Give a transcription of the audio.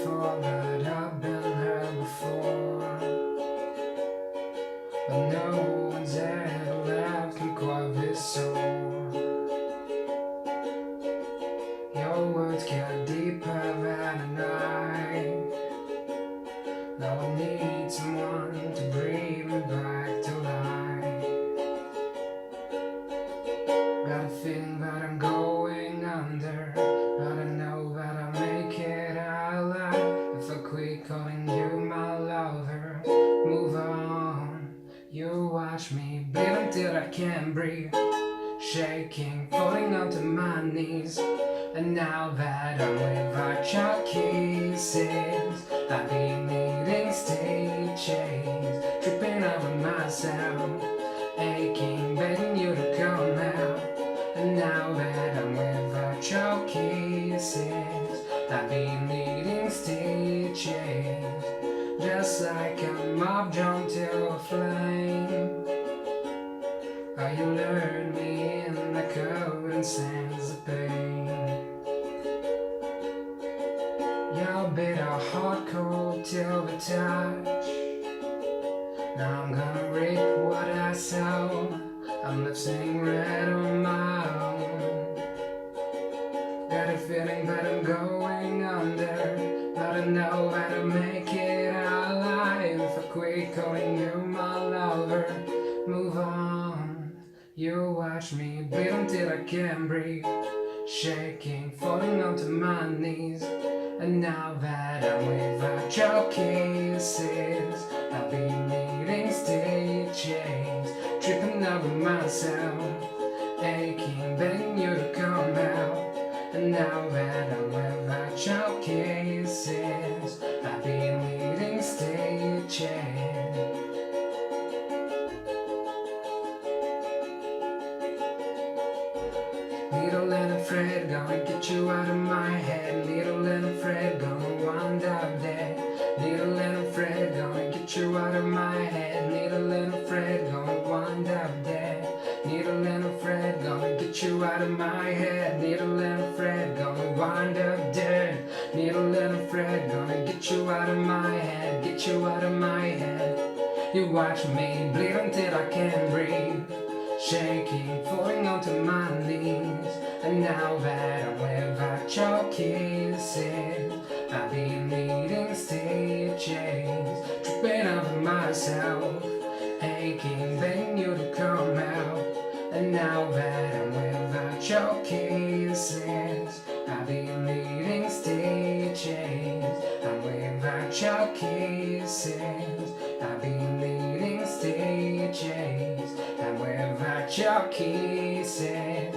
fall, but I've been hurt before. But no one's ever left me quite this sore. Your words get deeper than a night. Now I need someone to breathe me back to life. Got a feeling that I'm going under, but I know that I'll make it out alive. If I quit calling you my lover, move on. You watch me bleed until I can't breathe, shaking, falling onto my knees. And now that I'm without your kisses, I've been needing stitches, tripping over myself, aching, begging you to come out. And now that I'm without your kisses, I've been needing stitches, just like a moth drawn to a flame. Oh, you lured me in the cold and sense of pain. Your bitter heart cold till the touch. Now I'm gonna reap what I sow. I'm left sitting red on my own. Got a feeling that I'm going under, but I know that I'll make it out alive. If I quit calling you my lover, move on. You watch me bleed until I can't breathe, shaking, falling onto my knees. And now that I'm without your kisses, I've been needing stitches, tripping over myself, aching, begging you to come out. And now that I'm without your kisses, I've been needing stitches. Little and afraid, gonna get you out of my head. Little and afraid, gonna wind up dead. Little and afraid, gonna get you out of my head. Little and afraid, gonna wind up dead. Little and afraid, gonna get you out of my head. Little and afraid, gonna wind up dead. Little and afraid, gonna get you out of my head. Get you out of my head. You watch me bleed until I can't breathe, shaking, falling onto my knees. And now that I'm without your kisses, I've been needing stitches, tripping over myself, aching, begging you to come out. And now that I'm without your kisses, I've been needing stitches. I'm without your kisses, I've been needing stitches. I'm without your kisses,